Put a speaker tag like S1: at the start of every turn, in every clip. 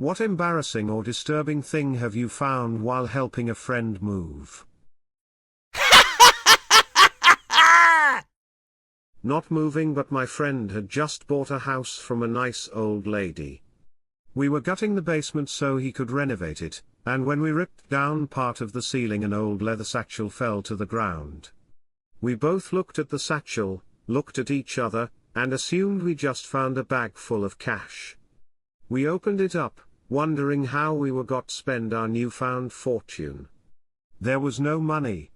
S1: What embarrassing or disturbing thing have you found while helping a friend move? Not moving, but my friend had just bought a house from a nice old lady. We were gutting the basement so he could renovate it, and when we ripped down part of the ceiling, an old leather satchel fell to the ground. We both looked at the satchel, looked at each other, and assumed we just found a bag full of cash. We opened it up, wondering how we were got spend our newfound fortune. There was no money.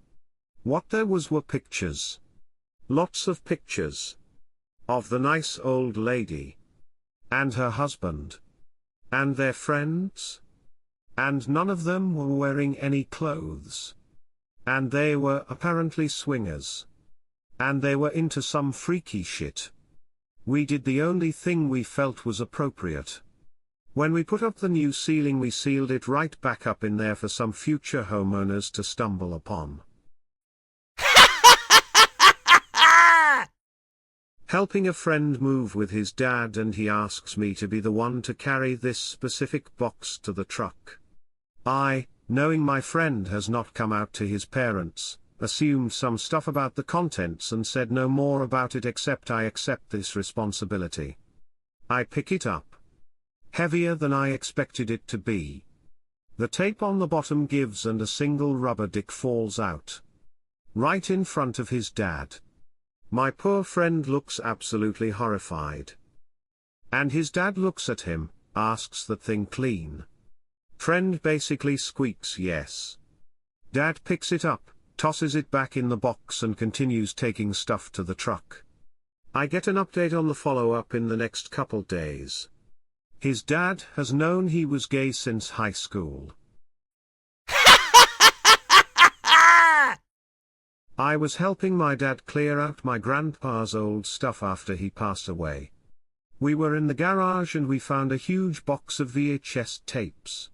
S1: What there was were pictures. Lots of pictures. Of the nice old lady. And her husband. And their friends. And none of them were wearing any clothes. And they were apparently swingers. And they were into some freaky shit. We did the only thing we felt was appropriate. When we put up the new ceiling, we sealed it right back up in there for some future homeowners to stumble upon. Helping a friend move with his dad, and he asks me to be the one to carry this specific box to the truck. I, knowing my friend has not come out to his parents, assumed some stuff about the contents and said no more about it except I accept this responsibility. I pick it up. Heavier than I expected it to be. The tape on the bottom gives and a single rubber dick falls out. Right in front of his dad. My poor friend looks absolutely horrified. And his dad looks at him, asks that thing clean. Friend basically squeaks yes. Dad picks it up, tosses it back in the box and continues taking stuff to the truck. I get an update on the follow-up in the next couple days. His dad has known he was gay since high school. I was helping my dad clear out my grandpa's old stuff after he passed away. We were in the garage and we found a huge box of VHS tapes.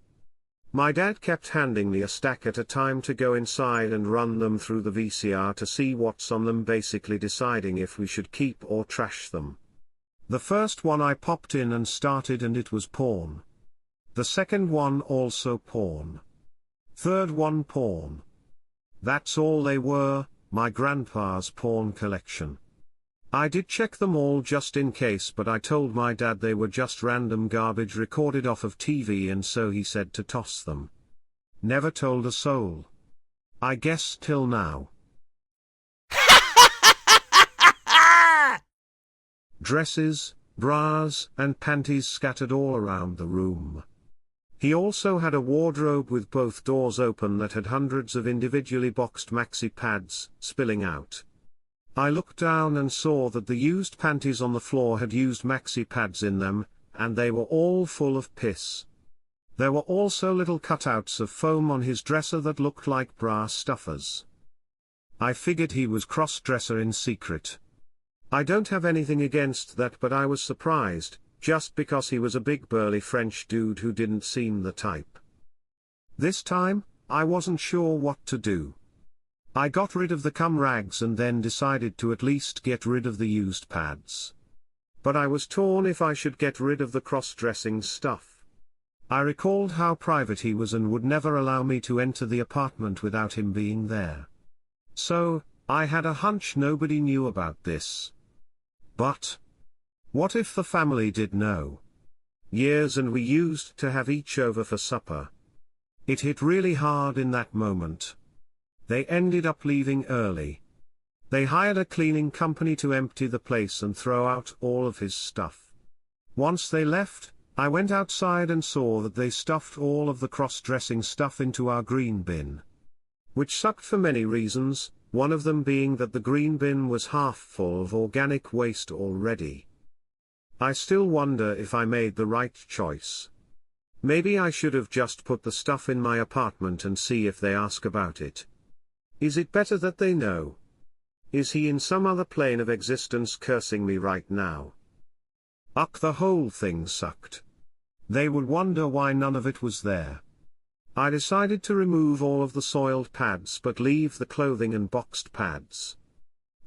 S1: My dad kept handing me a stack at a time to go inside and run them through the VCR to see what's on them, basically deciding if we should keep or trash them. The first one I popped in and started and it was porn. The second one also porn. Third one porn. That's all they were. My grandpa's porn collection. I did check them all just in case, but I told my dad they were just random garbage recorded off of TV, and so he said to toss them. Never told a soul. I guess till now. Dresses, bras, and panties scattered all around the room. He also had a wardrobe with both doors open that had hundreds of individually boxed maxi pads spilling out. I looked down and saw that the used panties on the floor had used maxi pads in them, and they were all full of piss. There were also little cutouts of foam on his dresser that looked like bra stuffers. I figured he was cross-dresser in secret. I don't have anything against that, but I was surprised, just because he was a big burly French dude who didn't seem the type. This time, I wasn't sure what to do. I got rid of the cum rags and then decided to at least get rid of the used pads. But I was torn if I should get rid of the cross-dressing stuff. I recalled how private he was and would never allow me to enter the apartment without him being there. So, I had a hunch nobody knew about this. But what if the family did know? Years and we used to have each over for supper. It hit really hard in that moment. They ended up leaving early. They hired a cleaning company to empty the place and throw out all of his stuff. Once they left, I went outside and saw that they stuffed all of the cross-dressing stuff into our green bin. Which sucked for many reasons, one of them being that the green bin was half full of organic waste already. I still wonder if I made the right choice. Maybe I should have just put the stuff in my apartment and see if they ask about it. Is it better that they know? Is he in some other plane of existence cursing me right now? The whole thing sucked. They would wonder why none of it was there. I decided to remove all of the soiled pads but leave the clothing and boxed pads.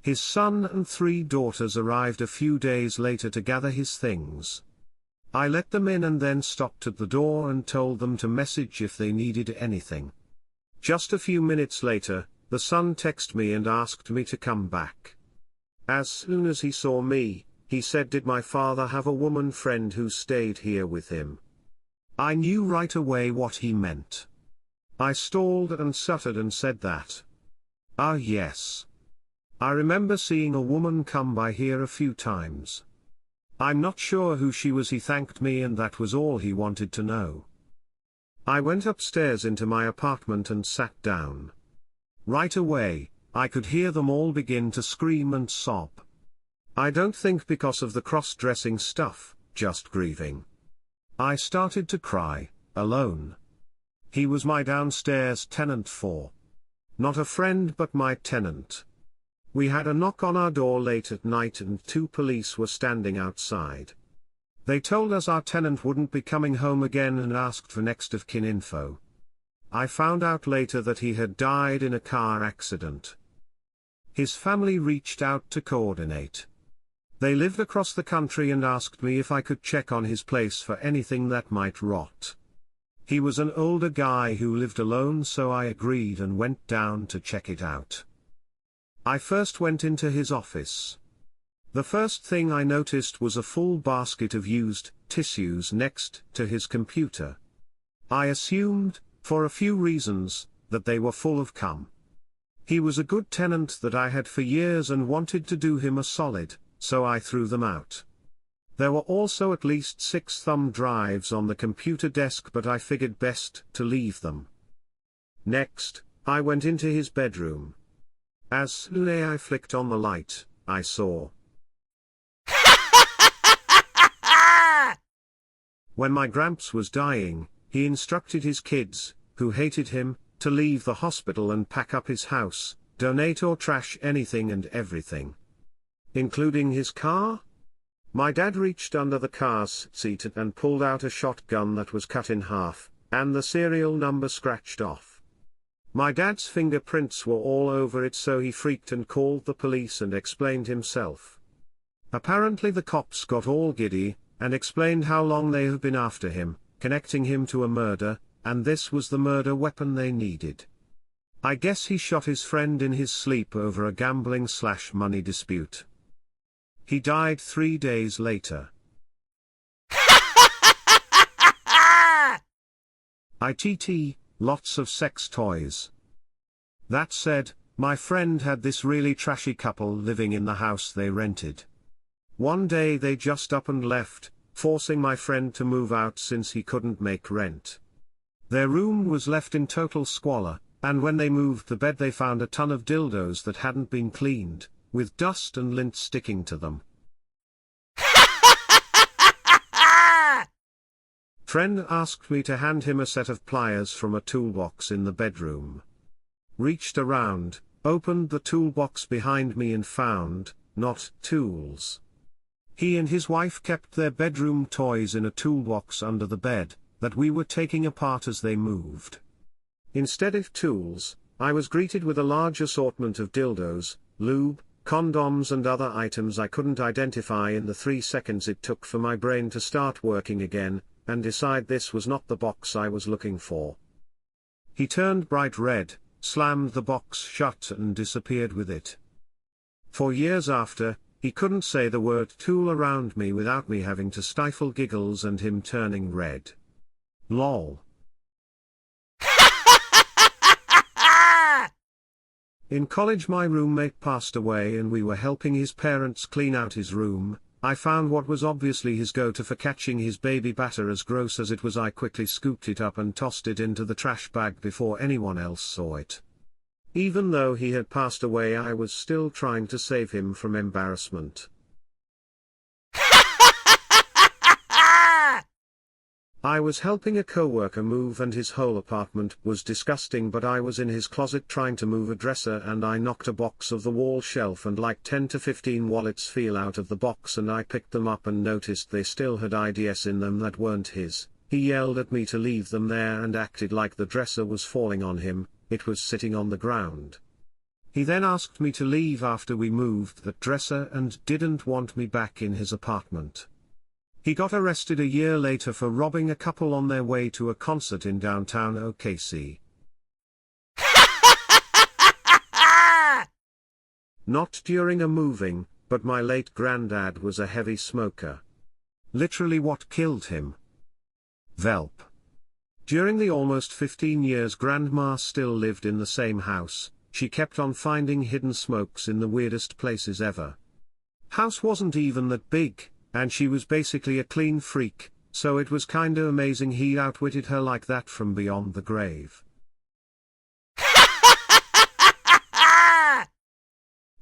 S1: His son and 3 daughters arrived a few days later to gather his things. I let them in and then stopped at the door and told them to message if they needed anything. Just a few minutes later, the son texted me and asked me to come back. As soon as he saw me, he said, "Did my father have a woman friend who stayed here with him?" I knew right away what he meant. I stalled and stuttered and said that. "Ah, yes. I remember seeing a woman come by here a few times. I'm not sure who she was." He thanked me and that was all he wanted to know. I went upstairs into my apartment and sat down. Right away, I could hear them all begin to scream and sob. I don't think because of the cross-dressing stuff, just grieving. I started to cry, alone. He was my downstairs tenant for. Not a friend but my tenant. We had a knock on our door late at night and 2 police were standing outside. They told us our tenant wouldn't be coming home again and asked for next of kin info. I found out later that he had died in a car accident. His family reached out to coordinate. They lived across the country and asked me if I could check on his place for anything that might rot. He was an older guy who lived alone, so I agreed and went down to check it out. I first went into his office. The first thing I noticed was a full basket of used tissues next to his computer. I assumed, for a few reasons, that they were full of cum. He was a good tenant that I had for years and wanted to do him a solid, so I threw them out. There were also at least 6 thumb drives on the computer desk, but I figured best to leave them. Next, I went into his bedroom. As soon as I flicked on the light, I saw. When my gramps was dying, he instructed his kids, who hated him, to leave the hospital and pack up his house, donate or trash anything and everything. Including his car? My dad reached under the car's seat and pulled out a shotgun that was cut in half, and the serial number scratched off. My dad's fingerprints were all over it, so he freaked and called the police and explained himself. Apparently the cops got all giddy, and explained how long they have been after him, connecting him to a murder, and this was the murder weapon they needed. I guess he shot his friend in his sleep over a gambling/money dispute. He died 3 days later. ITT, lots of sex toys. That said, my friend had this really trashy couple living in the house they rented. One day they just up and left, forcing my friend to move out since he couldn't make rent. Their room was left in total squalor, and when they moved the bed they found a ton of dildos that hadn't been cleaned, with dust and lint sticking to them. Friend asked me to hand him a set of pliers from a toolbox in the bedroom. Reached around, opened the toolbox behind me and found, not tools. He and his wife kept their bedroom toys in a toolbox under the bed, that we were taking apart as they moved. Instead of tools, I was greeted with a large assortment of dildos, lube, condoms and other items I couldn't identify in the 3 seconds it took for my brain to start working again, and decide this was not the box I was looking for. He turned bright red, slammed the box shut and disappeared with it. For years after, he couldn't say the word tool around me without me having to stifle giggles and him turning red. Lol. In college my roommate passed away and we were helping his parents clean out his room. I found what was obviously his go-to for catching his baby batter. As gross as it was, I quickly scooped it up and tossed it into the trash bag before anyone else saw it. Even though he had passed away, I was still trying to save him from embarrassment. I was helping a coworker move and his whole apartment was disgusting, but I was in his closet trying to move a dresser and I knocked a box of the wall shelf and like 10 to 15 wallets fell out of the box and I picked them up and noticed they still had IDs in them that weren't his. He yelled at me to leave them there and acted like the dresser was falling on him. It was sitting on the ground. He then asked me to leave after we moved that dresser and didn't want me back in his apartment. He got arrested a year later for robbing a couple on their way to a concert in downtown OKC. Not during a moving, but my late granddad was a heavy smoker. Literally what killed him. Velp. During the almost 15 years Grandma still lived in the same house, she kept on finding hidden smokes in the weirdest places ever. House wasn't even that big, and she was basically a clean freak, so it was kinda amazing he outwitted her like that from beyond the grave.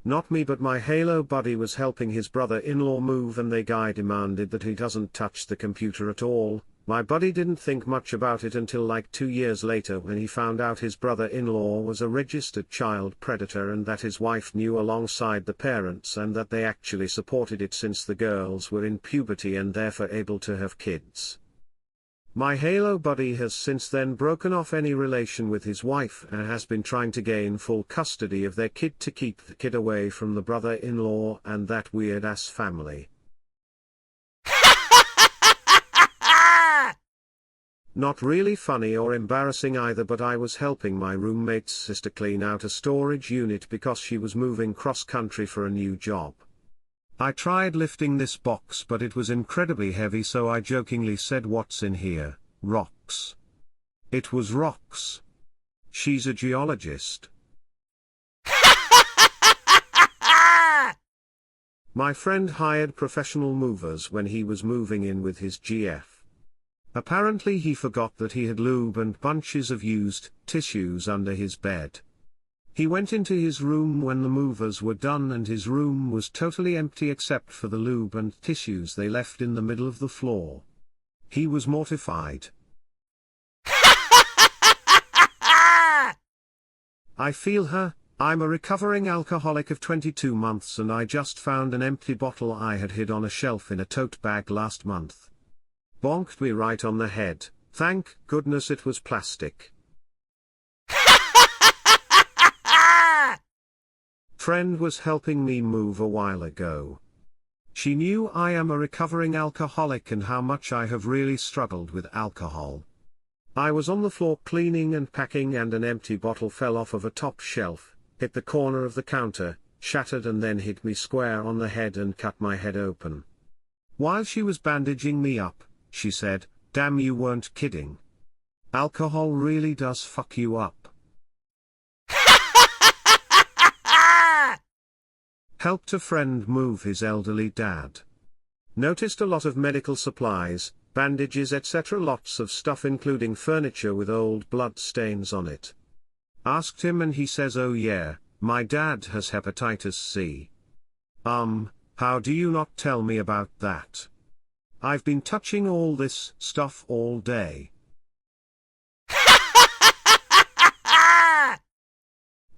S1: Not me, but my Halo buddy was helping his brother-in-law move and the guy demanded that he doesn't touch the computer at all. My buddy didn't think much about it until like 2 years later when he found out his brother-in-law was a registered child predator and that his wife knew alongside the parents and that they actually supported it since the girls were in puberty and therefore able to have kids. My Halo buddy has since then broken off any relation with his wife and has been trying to gain full custody of their kid to keep the kid away from the brother-in-law and that weird-ass family. Not really funny or embarrassing either, but I was helping my roommate's sister clean out a storage unit because she was moving cross-country for a new job. I tried lifting this box but it was incredibly heavy, so I jokingly said, "What's in here? Rocks." It was rocks. She's a geologist. My friend hired professional movers when he was moving in with his GF. Apparently he forgot that he had lube and bunches of used tissues under his bed. He went into his room when the movers were done and his room was totally empty except for the lube and tissues they left in the middle of the floor. He was mortified. I feel her. I'm a recovering alcoholic of 22 months and I just found an empty bottle I had hid on a shelf in a tote bag last month. Bonked me right on the head. Thank goodness it was plastic. Friend was helping me move a while ago. She knew I am a recovering alcoholic and how much I have really struggled with alcohol. I was on the floor cleaning and packing and an empty bottle fell off of a top shelf, hit the corner of the counter, shattered and then hit me square on the head and cut my head open. While she was bandaging me up, she said, "Damn, you weren't kidding. Alcohol really does fuck you up." Helped a friend move his elderly dad. Noticed a lot of medical supplies, bandages, etc., lots of stuff including furniture with old blood stains on it. Asked him and he says, "Oh yeah, my dad has hepatitis C." How do you not tell me about that? I've been touching all this stuff all day.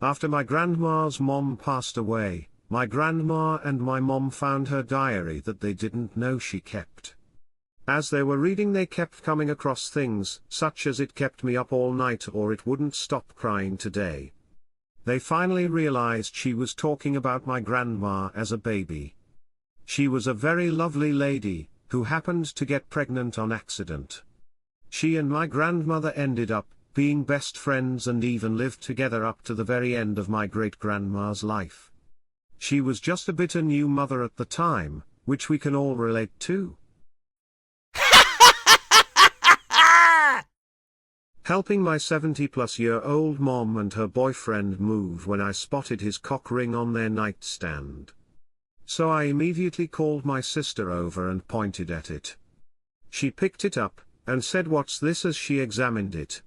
S1: After my grandma's mom passed away, my grandma and my mom found her diary that they didn't know she kept. As they were reading, they kept coming across things, such as "it kept me up all night" or "it wouldn't stop crying today." They finally realized she was talking about my grandma as a baby. She was a very lovely lady, who happened to get pregnant on accident. She and my grandmother ended up being best friends and even lived together up to the very end of my great-grandma's life. She was just a bit a new mother at the time, which we can all relate to. Helping my 70-plus-year-old mom and her boyfriend move when I spotted his cock ring on their nightstand. So I immediately called my sister over and pointed at it. She picked it up, and said, "What's this?" as she examined it.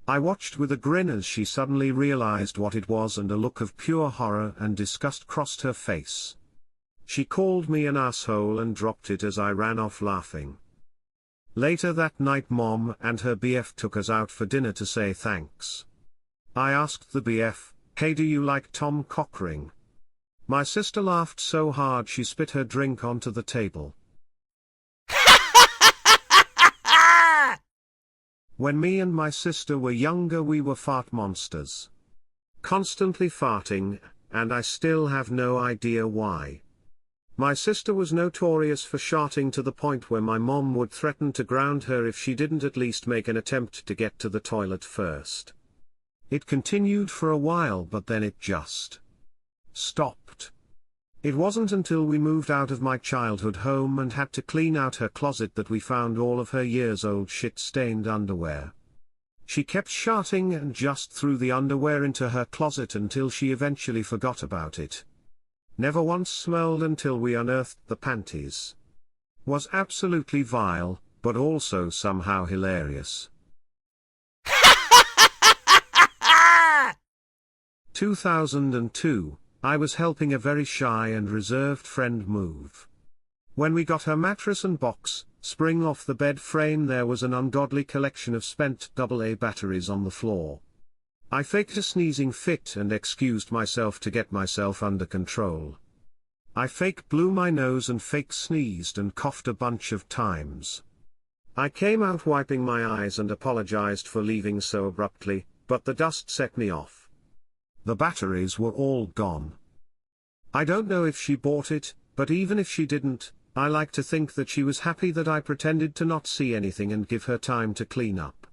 S1: I watched with a grin as she suddenly realized what it was and a look of pure horror and disgust crossed her face. She called me an asshole and dropped it as I ran off laughing. Later that night, Mom and her BF took us out for dinner to say thanks. I asked the BF, "Hey, do you like Tom Cockring?" My sister laughed so hard she spit her drink onto the table. When me and my sister were younger, we were fart monsters. Constantly farting, and I still have no idea why. My sister was notorious for sharting to the point where my mom would threaten to ground her if she didn't at least make an attempt to get to the toilet first. It continued for a while, but then it just stopped. It wasn't until we moved out of my childhood home and had to clean out her closet that we found all of her years-old shit-stained underwear. She kept sharting and just threw the underwear into her closet until she eventually forgot about it. Never once smelled until we unearthed the panties. Was absolutely vile, but also somehow hilarious. 2002, I was helping a very shy and reserved friend move. When we got her mattress and box spring off the bed frame, there was an ungodly collection of spent AA batteries on the floor. I faked a sneezing fit and excused myself to get myself under control. I fake blew my nose and fake sneezed and coughed a bunch of times. I came out wiping my eyes and apologized for leaving so abruptly, but the dust set me off. The batteries were all gone. I don't know if she bought it, but even if she didn't, I like to think that she was happy that I pretended to not see anything and give her time to clean up.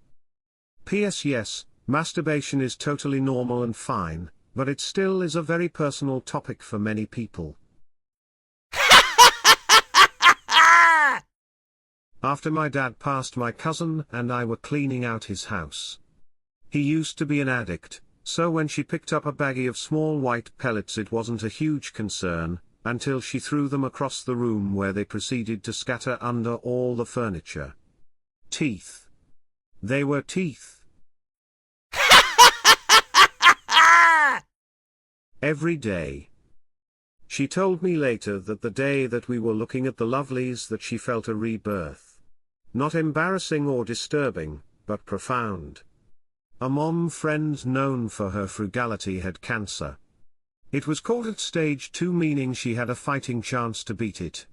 S1: P.S. Yes, masturbation is totally normal and fine, but it still is a very personal topic for many people. After my dad passed, my cousin and I were cleaning out his house. He used to be an addict, so when she picked up a baggie of small white pellets it wasn't a huge concern, until she threw them across the room where they proceeded to scatter under all the furniture. Teeth. They were teeth. Every day. She told me later that the day that we were looking at the lovelies that she felt a rebirth. Not embarrassing or disturbing, but profound. A mom friend known for her frugality had cancer. It was caught at stage 2, meaning she had a fighting chance to beat it.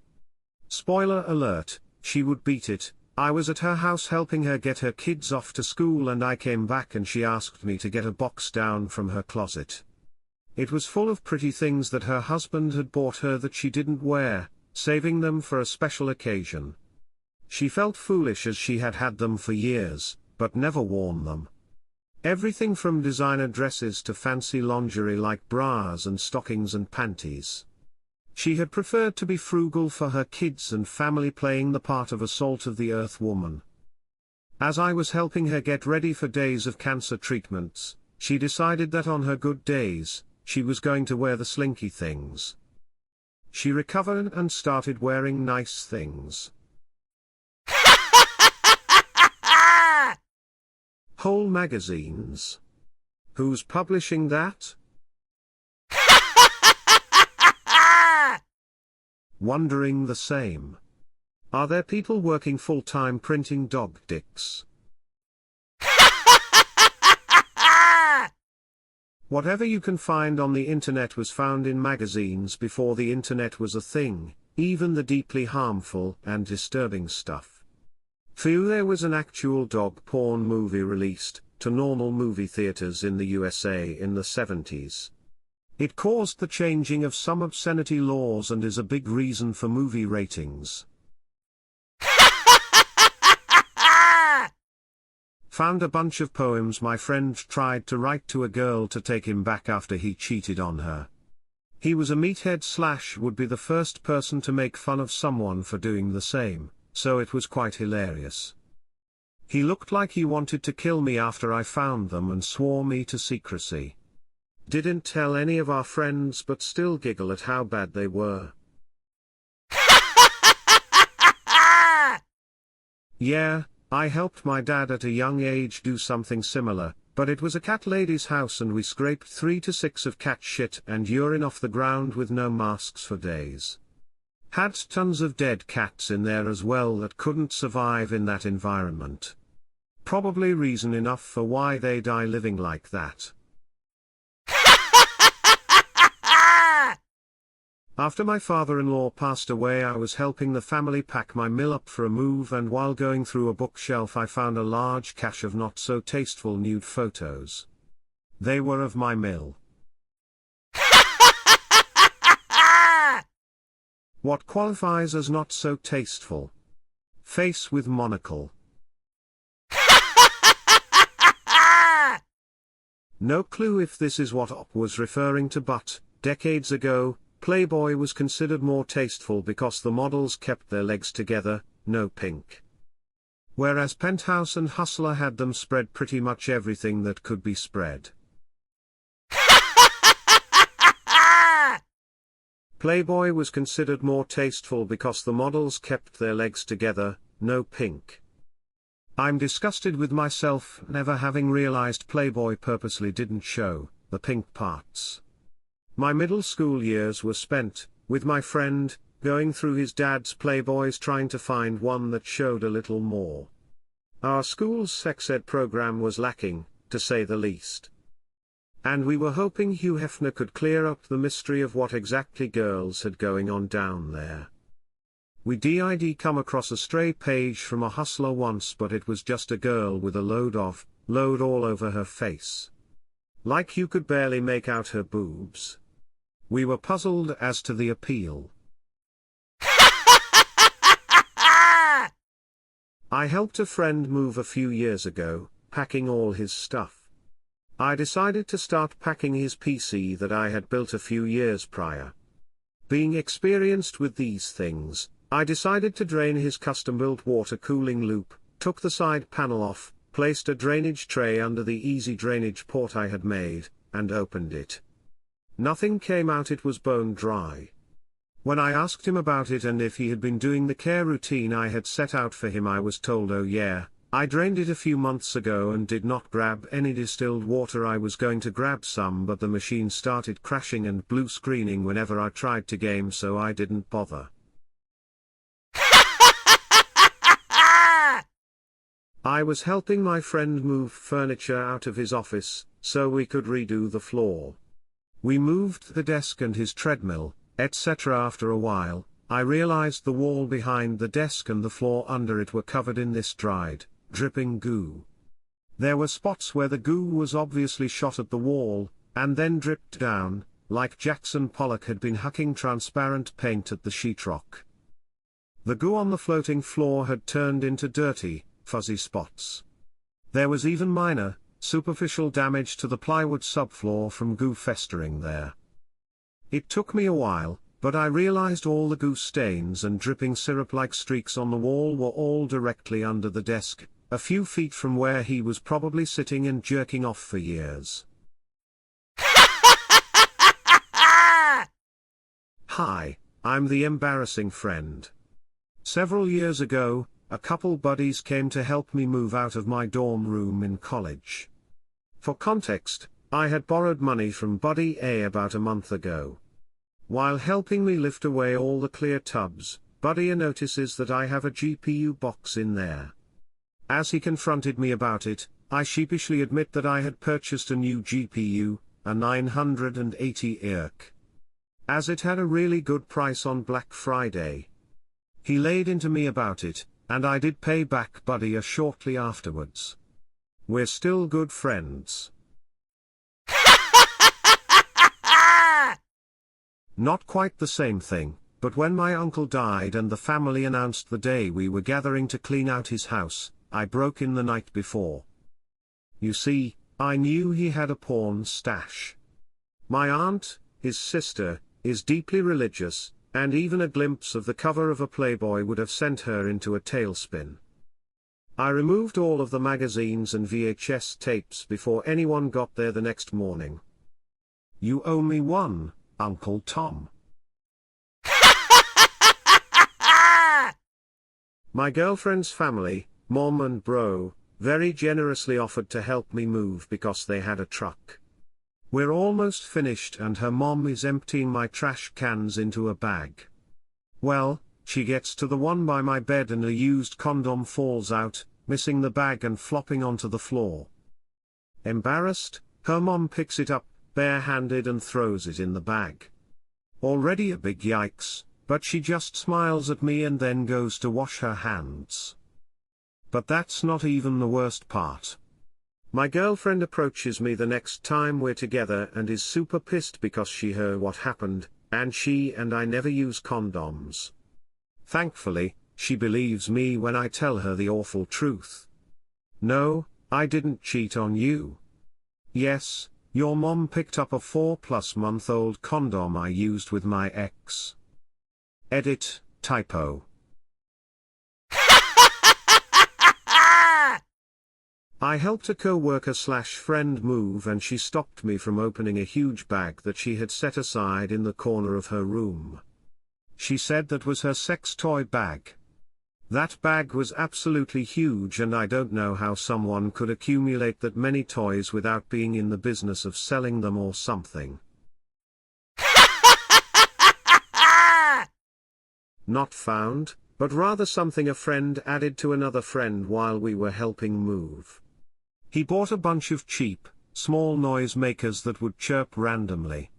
S1: Spoiler alert, she would beat it. I was at her house helping her get her kids off to school and I came back and she asked me to get a box down from her closet. It was full of pretty things that her husband had bought her that she didn't wear, saving them for a special occasion. She felt foolish as she had had them for years, but never worn them. Everything from designer dresses to fancy lingerie like bras and stockings and panties. She had preferred to be frugal for her kids and family, playing the part of a salt-of-the-earth woman. As I was helping her get ready for days of cancer treatments, she decided that on her good days, she was going to wear the slinky things. She recovered and started wearing nice things. Whole magazines. Who's publishing that? Wondering the same. Are there people working full-time printing dog dicks? Whatever you can find on the internet was found in magazines before the internet was a thing, even the deeply harmful and disturbing stuff. There was an actual dog porn movie released to normal movie theaters in the USA in the 70s. It caused the changing of some obscenity laws and is a big reason for movie ratings. Found a bunch of poems my friend tried to write to a girl to take him back after he cheated on her. He was a meathead / would be the first person to make fun of someone for doing the same, so it was quite hilarious. He looked like he wanted to kill me after I found them and swore me to secrecy. Didn't tell any of our friends but still giggle at how bad they were. Yeah, I helped my dad at a young age do something similar, but it was a cat lady's house and we scraped 3 to 6 of cat shit and urine off the ground with no masks for days. Had tons of dead cats in there as well that couldn't survive in that environment. Probably reason enough for why they die living like that. After my father-in-law passed away, I was helping the family pack my mill up for a move, and while going through a bookshelf I found a large cache of not so tasteful nude photos. They were of my mill. What qualifies as not so tasteful? Face with monocle. No clue if this is what Op was referring to, but, decades ago, Playboy was considered more tasteful because the models kept their legs together, no pink. Whereas Penthouse and Hustler had them spread pretty much everything that could be spread. Playboy was considered more tasteful because the models kept their legs together, no pink. I'm disgusted with myself never having realized Playboy purposely didn't show the pink parts. My middle school years were spent, with my friend, going through his dad's Playboys trying to find one that showed a little more. Our school's sex ed program was lacking, to say the least. And we were hoping Hugh Hefner could clear up the mystery of what exactly girls had going on down there. We did come across a stray page from a Hustler once, but it was just a girl with a load all over her face. Like you could barely make out her boobs. We were puzzled as to the appeal. I helped a friend move a few years ago, packing all his stuff. I decided to start packing his PC that I had built a few years prior. Being experienced with these things, I decided to drain his custom-built water cooling loop, took the side panel off, placed a drainage tray under the easy drainage port I had made, and opened it. Nothing came out, it was bone dry. When I asked him about it and if he had been doing the care routine I had set out for him, I was told, oh yeah, I drained it a few months ago and did not grab any distilled water. I was going to grab some, but the machine started crashing and blue screening whenever I tried to game, so I didn't bother. I was helping my friend move furniture out of his office, so we could redo the floor. We moved the desk and his treadmill, etc. After a while, I realized the wall behind the desk and the floor under it were covered in this dried, dripping goo. There were spots where the goo was obviously shot at the wall, and then dripped down, like Jackson Pollock had been hucking transparent paint at the sheetrock. The goo on the floating floor had turned into dirty, fuzzy spots. There was even minor, superficial damage to the plywood subfloor from goo festering there. It took me a while, but I realized all the goo stains and dripping syrup-like streaks on the wall were all directly under the desk, a few feet from where he was probably sitting and jerking off for years. Hi, I'm the embarrassing friend. Several years ago, a couple buddies came to help me move out of my dorm room in college. For context, I had borrowed money from Buddy A about a month ago. While helping me lift away all the clear tubs, Buddy A notices that I have a GPU box in there. As he confronted me about it, I sheepishly admit that I had purchased a new GPU, a 980 ERC. As it had a really good price on Black Friday. He laid into me about it, and I did pay back Buddy A shortly afterwards. We're still good friends. Not quite the same thing, but when my uncle died and the family announced the day we were gathering to clean out his house, I broke in the night before. You see, I knew he had a porn stash. My aunt, his sister, is deeply religious, and even a glimpse of the cover of a Playboy would have sent her into a tailspin. I removed all of the magazines and VHS tapes before anyone got there the next morning. You owe me one, Uncle Tom. My girlfriend's family, mom and bro, very generously offered to help me move because they had a truck. We're almost finished and her mom is emptying my trash cans into a bag. Well, she gets to the one by my bed and a used condom falls out, missing the bag and flopping onto the floor. Embarrassed, her mom picks it up, bare-handed, and throws it in the bag. Already a big yikes, but she just smiles at me and then goes to wash her hands. But that's not even the worst part. My girlfriend approaches me the next time we're together and is super pissed because she heard what happened, And she and I never use condoms. Thankfully, she believes me when I tell her the awful truth. No, I didn't cheat on you. Yes, your mom picked up a 4-plus-month-old condom I used with my ex. Edit, typo. I helped a co-worker/friend move and she stopped me from opening a huge bag that she had set aside in the corner of her room. She said that was her sex toy bag. That bag was absolutely huge and I don't know how someone could accumulate that many toys without being in the business of selling them or something. Not found, but rather something a friend added to another friend while we were helping move. He bought a bunch of cheap, small noise makers that would chirp randomly.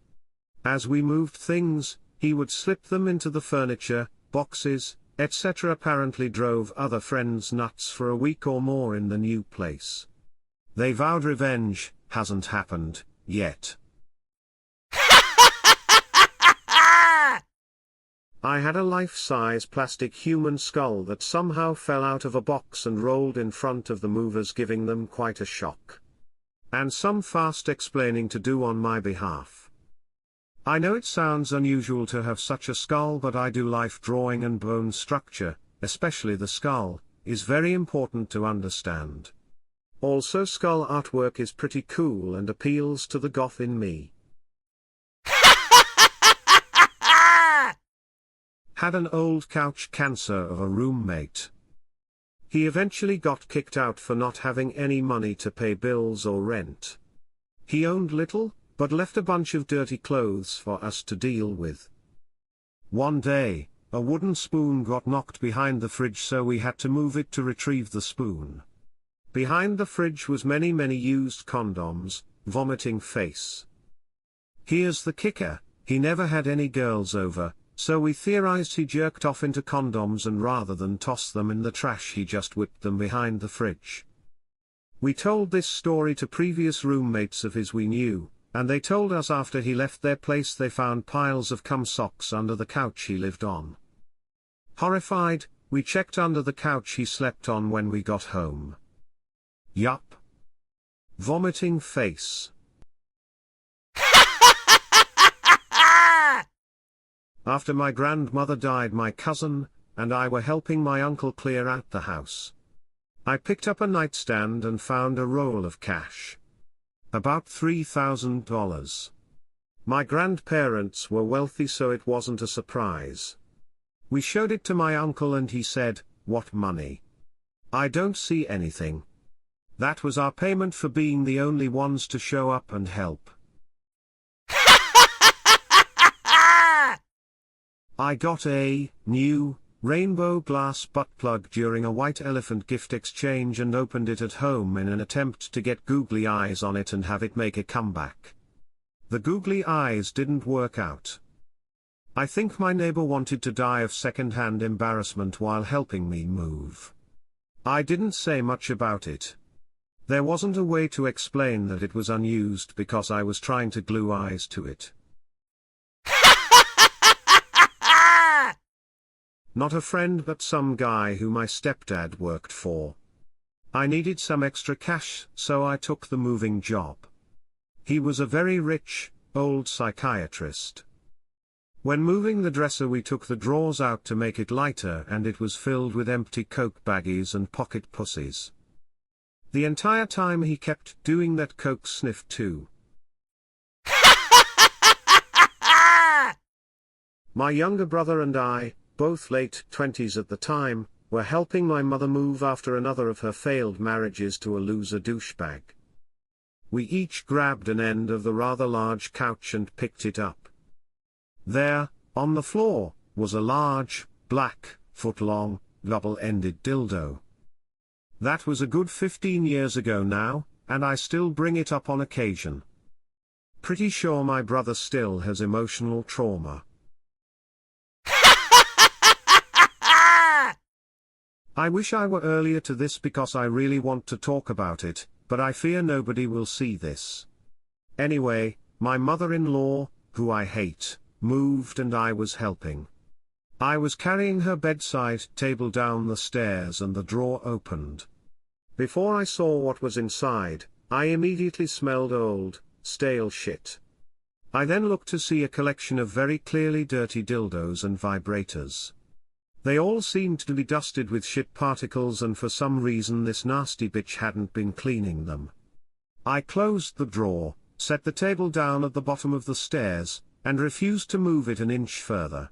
S1: As we moved things, he would slip them into the furniture, boxes, etc. Apparently drove other friends nuts for a week or more in the new place. They vowed revenge, hasn't happened, yet. I had a life-size plastic human skull that somehow fell out of a box and rolled in front of the movers, giving them quite a shock. And some fast explaining to do on my behalf. I know it sounds unusual to have such a skull, but I do. Life drawing and bone structure, especially the skull, is very important to understand. Also, skull artwork is pretty cool and appeals to the goth in me. Had an old couch cancer of a roommate. He eventually got kicked out for not having any money to pay bills or rent. He owned little, but left a bunch of dirty clothes for us to deal with. One day, a wooden spoon got knocked behind the fridge, so we had to move it to retrieve the spoon. Behind the fridge was many used condoms, vomiting face. Here's the kicker, he never had any girls over, so we theorized he jerked off into condoms and rather than toss them in the trash he just whipped them behind the fridge. We told this story to previous roommates of his we knew, and they told us after he left their place they found piles of cum socks under the couch he lived on. Horrified, we checked under the couch he slept on when we got home. Yup. Vomiting face. After my grandmother died, my cousin and I were helping my uncle clear out the house. I picked up a nightstand and found a roll of cash. About $3,000. My grandparents were wealthy, so it wasn't a surprise. We showed it to my uncle and he said, "What money? I don't see anything." That was our payment for being the only ones to show up and help. I got a new rainbow glass butt plug during a white elephant gift exchange and opened it at home in an attempt to get googly eyes on it and have it make a comeback. The googly eyes didn't work out. I think my neighbor wanted to die of second-hand embarrassment while helping me move. I didn't say much about it. There wasn't a way to explain that it was unused because I was trying to glue eyes to it. Not a friend, but some guy who my stepdad worked for. I needed some extra cash, so I took the moving job. He was a very rich, old psychiatrist. When moving the dresser, we took the drawers out to make it lighter, and it was filled with empty Coke baggies and pocket pussies. The entire time he kept doing that Coke sniff too. My younger brother and I, both late 20s at the time, were helping my mother move after another of her failed marriages to a loser douchebag. We each grabbed an end of the rather large couch and picked it up. There, on the floor, was a large, black, foot-long, double-ended dildo. That was a good 15 years ago now, and I still bring it up on occasion. Pretty sure my brother still has emotional trauma. I wish I were earlier to this because I really want to talk about it, but I fear nobody will see this. Anyway, my mother-in-law, who I hate, moved and I was helping. I was carrying her bedside table down the stairs and the drawer opened. Before I saw what was inside, I immediately smelled old, stale shit. I then looked to see a collection of very clearly dirty dildos and vibrators. They all seemed to be dusted with shit particles, and for some reason this nasty bitch hadn't been cleaning them. I closed the drawer, set the table down at the bottom of the stairs, and refused to move it an inch further.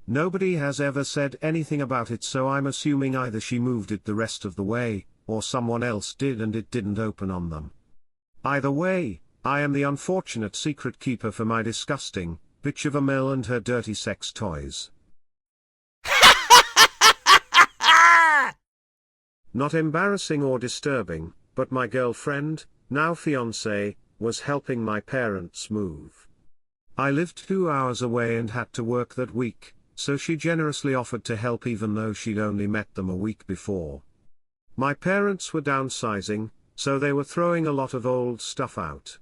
S1: Nobody has ever said anything about it, so I'm assuming either she moved it the rest of the way, or someone else did and it didn't open on them. Either way, I am the unfortunate secret keeper for my disgusting bitch of a mill and her dirty sex toys. Not embarrassing or disturbing, but my girlfriend, now fiancée, was helping my parents move. I lived 2 hours away and had to work that week, so she generously offered to help even though she'd only met them a week before. My parents were downsizing, so they were throwing a lot of old stuff out.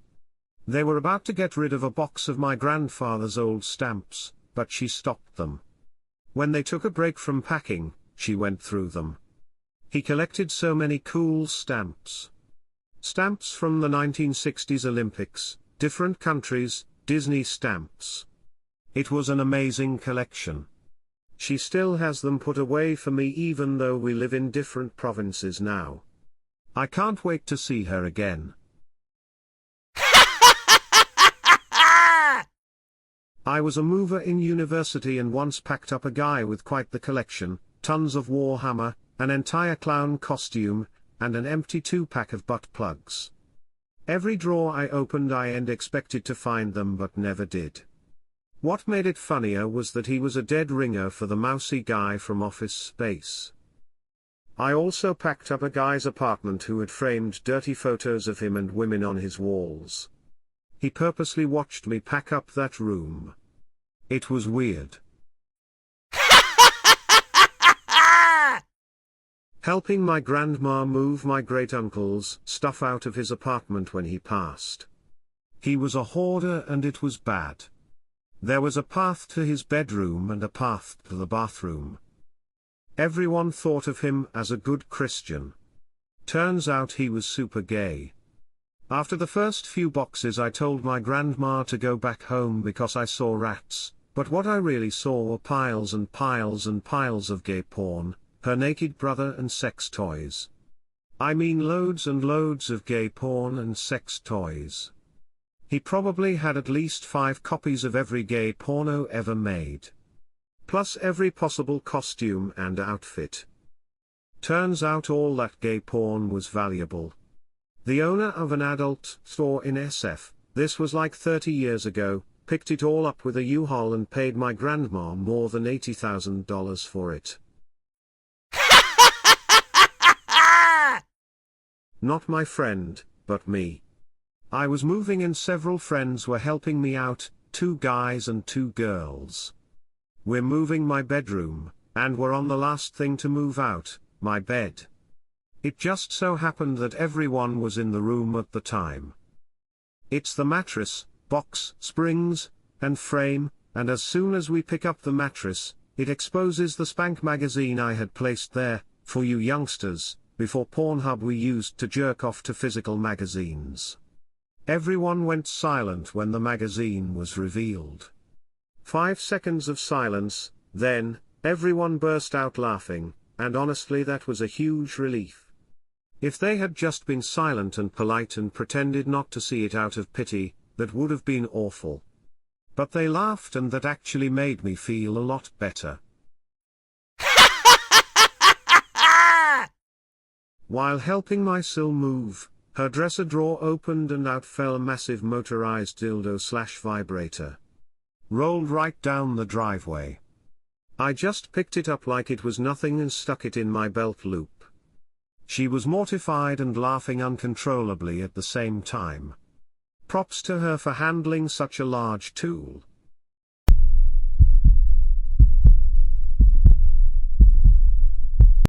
S1: They were about to get rid of a box of my grandfather's old stamps, but she stopped them. When they took a break from packing, she went through them. He collected so many cool stamps. Stamps from the 1960s Olympics, different countries, Disney stamps. It was an amazing collection. She still has them put away for me even though we live in different provinces now. I can't wait to see her again. I was a mover in university and once packed up a guy with quite the collection, tons of Warhammer, an entire clown costume, and an empty 2-pack of butt plugs. Every drawer I opened I expected to find them but never did. What made it funnier was that he was a dead ringer for the mousy guy from Office Space. I also packed up a guy's apartment who had framed dirty photos of him and women on his walls. He purposely watched me pack up that room. It was weird. Helping my grandma move my great-uncle's stuff out of his apartment when he passed. He was a hoarder and it was bad. There was a path to his bedroom and a path to the bathroom. Everyone thought of him as a good Christian. Turns out he was super gay. After the first few boxes I told my grandma to go back home because I saw rats, but what I really saw were piles and piles and piles of gay porn, her naked brother and sex toys. I mean loads and loads of gay porn and sex toys. He probably had at least 5 copies of every gay porno ever made. Plus every possible costume and outfit. Turns out all that gay porn was valuable. The owner of an adult store in SF, this was like 30 years ago, picked it all up with a U-Haul and paid my grandma more than $80,000 for it. Not my friend, but me. I was moving and several friends were helping me out, 2 guys and 2 girls. We're moving my bedroom, and we're on the last thing to move out, my bed. It just so happened that everyone was in the room at the time. It's the mattress, box, springs, and frame, and as soon as we pick up the mattress, it exposes the Spank magazine I had placed there, for you youngsters, before Pornhub we used to jerk off to physical magazines. Everyone went silent when the magazine was revealed. 5 seconds of silence, then, everyone burst out laughing, and honestly that was a huge relief. If they had just been silent and polite and pretended not to see it out of pity, that would have been awful. But they laughed and that actually made me feel a lot better. While helping my sil move, her dresser drawer opened and out fell a massive motorized dildo/vibrator. Rolled right down the driveway. I just picked it up like it was nothing and stuck it in my belt loop. She was mortified and laughing uncontrollably at the same time. Props to her for handling such a large tool.